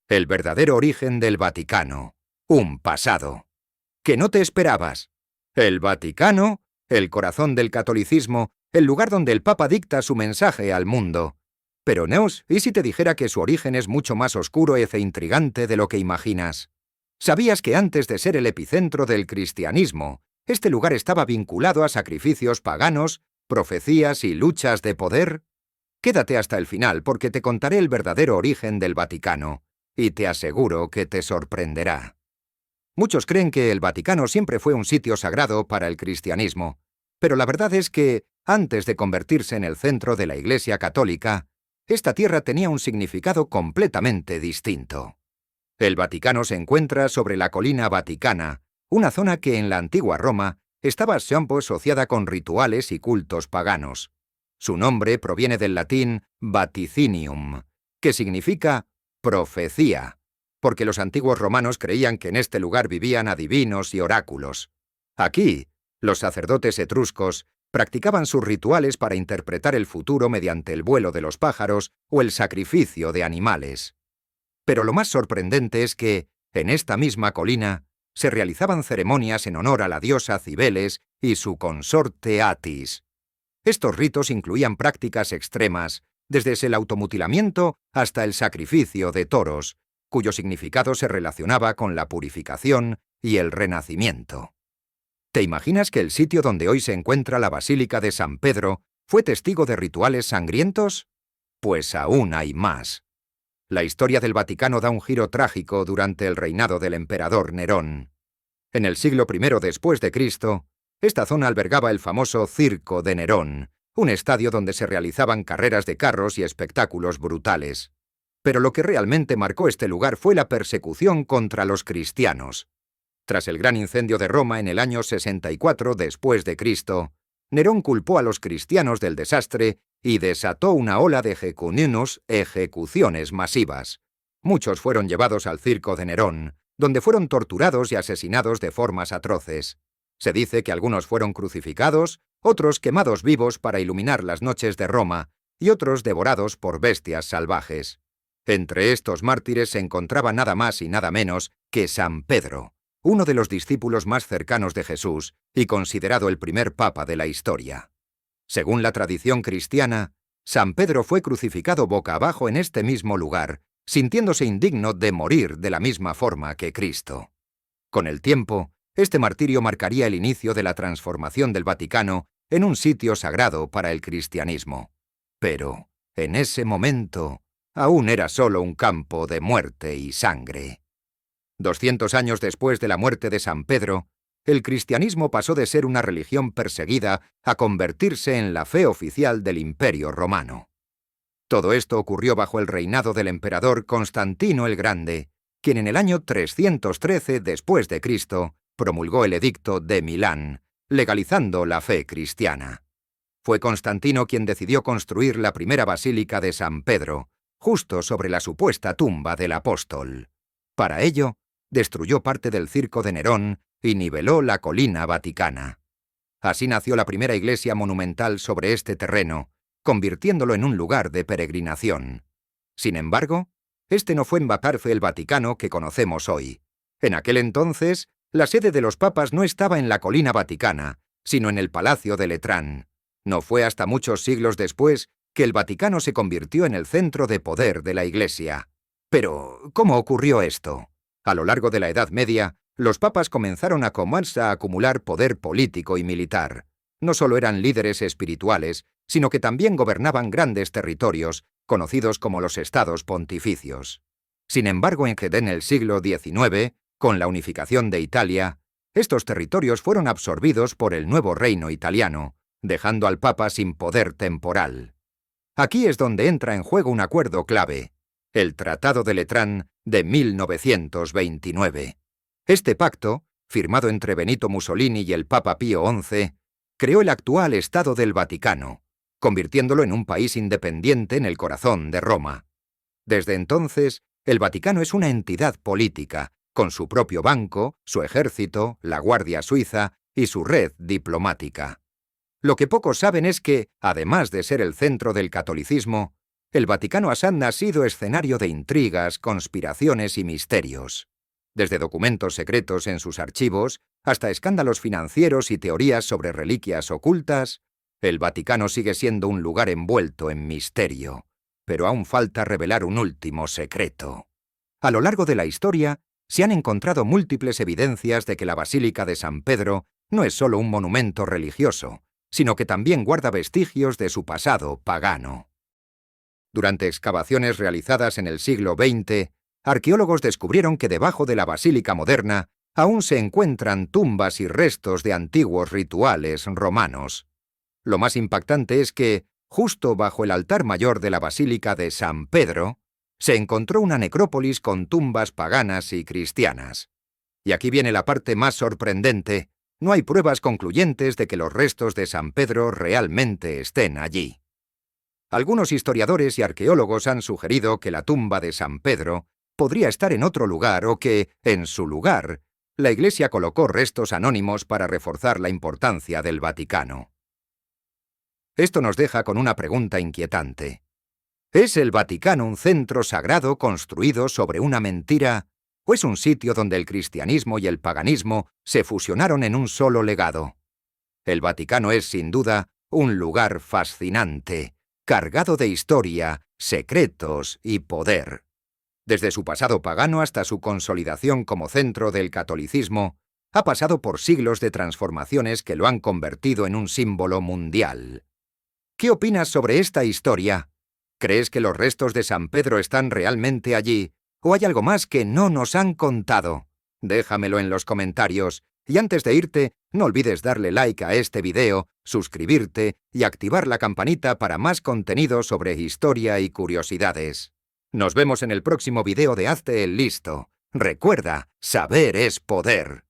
El verdadero origen del Vaticano. Un pasado. Que no te esperabas. El Vaticano, el corazón del catolicismo, el lugar donde el Papa dicta su mensaje al mundo. Pero Neus, ¿y si te dijera que su origen es mucho más oscuro e intrigante de lo que imaginas? ¿Sabías que antes de ser el epicentro del cristianismo, este lugar estaba vinculado a sacrificios paganos, profecías y luchas de poder? Quédate hasta el final porque te contaré el verdadero origen del Vaticano, y te aseguro que te sorprenderá. Muchos creen que el Vaticano siempre fue un sitio sagrado para el cristianismo, pero la verdad es que, antes de convertirse en el centro de la Iglesia Católica, esta tierra tenía un significado completamente distinto. El Vaticano se encuentra sobre la colina Vaticana, una zona que en la antigua Roma estaba siempre asociada con rituales y cultos paganos. Su nombre proviene del latín vaticinium, que significa profecía, porque los antiguos romanos creían que en este lugar vivían adivinos y oráculos. Aquí, los sacerdotes etruscos practicaban sus rituales para interpretar el futuro mediante el vuelo de los pájaros o el sacrificio de animales. Pero lo más sorprendente es que, en esta misma colina, se realizaban ceremonias en honor a la diosa Cibeles y su consorte Atis. Estos ritos incluían prácticas extremas, desde el automutilamiento hasta el sacrificio de toros, cuyo significado se relacionaba con la purificación y el renacimiento. ¿Te imaginas que el sitio donde hoy se encuentra la Basílica de San Pedro fue testigo de rituales sangrientos? Pues aún hay más. La historia del Vaticano da un giro trágico durante el reinado del emperador Nerón. En el siglo I después de Cristo, esta zona albergaba el famoso Circo de Nerón, un estadio donde se realizaban carreras de carros y espectáculos brutales. Pero lo que realmente marcó este lugar fue la persecución contra los cristianos. Tras el gran incendio de Roma en el año 64 después de Cristo, Nerón culpó a los cristianos del desastre y desató una ola de ejecuciones masivas. Muchos fueron llevados al circo de Nerón, donde fueron torturados y asesinados de formas atroces. Se dice que algunos fueron crucificados, otros quemados vivos para iluminar las noches de Roma, y otros devorados por bestias salvajes. Entre estos mártires se encontraba nada más y nada menos que San Pedro, uno de los discípulos más cercanos de Jesús y considerado el primer papa de la historia. Según la tradición cristiana, San Pedro fue crucificado boca abajo en este mismo lugar, sintiéndose indigno de morir de la misma forma que Cristo. Con el tiempo, este martirio marcaría el inicio de la transformación del Vaticano en un sitio sagrado para el cristianismo. Pero, en ese momento, aún era solo un campo de muerte y sangre. 200 años después de la muerte de San Pedro, el cristianismo pasó de ser una religión perseguida a convertirse en la fe oficial del Imperio Romano. Todo esto ocurrió bajo el reinado del emperador Constantino el Grande, quien en el año 313 después de Cristo promulgó el Edicto de Milán, legalizando la fe cristiana. Fue Constantino quien decidió construir la primera basílica de San Pedro, justo sobre la supuesta tumba del apóstol. Para ello, destruyó parte del circo de Nerón y niveló la colina vaticana. Así nació la primera iglesia monumental sobre este terreno, convirtiéndolo en un lugar de peregrinación. Sin embargo, este no fue en Batarfe el Vaticano que conocemos hoy. En aquel entonces, la sede de los papas no estaba en la colina vaticana, sino en el Palacio de Letrán. No fue hasta muchos siglos después que el Vaticano se convirtió en el centro de poder de la Iglesia. Pero, ¿cómo ocurrió esto? A lo largo de la Edad Media, los papas comenzaron a acumular poder político y militar. No solo eran líderes espirituales, sino que también gobernaban grandes territorios, conocidos como los estados pontificios. Sin embargo, en el siglo XIX, con la unificación de Italia, estos territorios fueron absorbidos por el nuevo reino italiano, dejando al Papa sin poder temporal. Aquí es donde entra en juego un acuerdo clave, el Tratado de Letrán de 1929. Este pacto, firmado entre Benito Mussolini y el Papa Pío XI, creó el actual Estado del Vaticano, convirtiéndolo en un país independiente en el corazón de Roma. Desde entonces, el Vaticano es una entidad política, con su propio banco, su ejército, la Guardia Suiza y su red diplomática. Lo que pocos saben es que, además de ser el centro del catolicismo, El Vaticano ha sido escenario de intrigas, conspiraciones y misterios. Desde documentos secretos en sus archivos hasta escándalos financieros y teorías sobre reliquias ocultas, el Vaticano sigue siendo un lugar envuelto en misterio. Pero aún falta revelar un último secreto. A lo largo de la historia, se han encontrado múltiples evidencias de que la Basílica de San Pedro no es solo un monumento religioso, sino que también guarda vestigios de su pasado pagano. Durante excavaciones realizadas en el siglo XX, arqueólogos descubrieron que debajo de la basílica moderna aún se encuentran tumbas y restos de antiguos rituales romanos. Lo más impactante es que, justo bajo el altar mayor de la Basílica de San Pedro, se encontró una necrópolis con tumbas paganas y cristianas. Y aquí viene la parte más sorprendente: no hay pruebas concluyentes de que los restos de San Pedro realmente estén allí. Algunos historiadores y arqueólogos han sugerido que la tumba de San Pedro podría estar en otro lugar o que, en su lugar, la Iglesia colocó restos anónimos para reforzar la importancia del Vaticano. Esto nos deja con una pregunta inquietante. ¿Es el Vaticano un centro sagrado construido sobre una mentira, o es un sitio donde el cristianismo y el paganismo se fusionaron en un solo legado? El Vaticano es, sin duda, un lugar fascinante, cargado de historia, secretos y poder. Desde su pasado pagano hasta su consolidación como centro del catolicismo, ha pasado por siglos de transformaciones que lo han convertido en un símbolo mundial. ¿Qué opinas sobre esta historia? ¿Crees que los restos de San Pedro están realmente allí, o hay algo más que no nos han contado? Déjamelo en los comentarios, y antes de irte, no olvides darle like a este video, suscribirte y activar la campanita para más contenido sobre historia y curiosidades. Nos vemos en el próximo video de Hazte el Listo. Recuerda, saber es poder.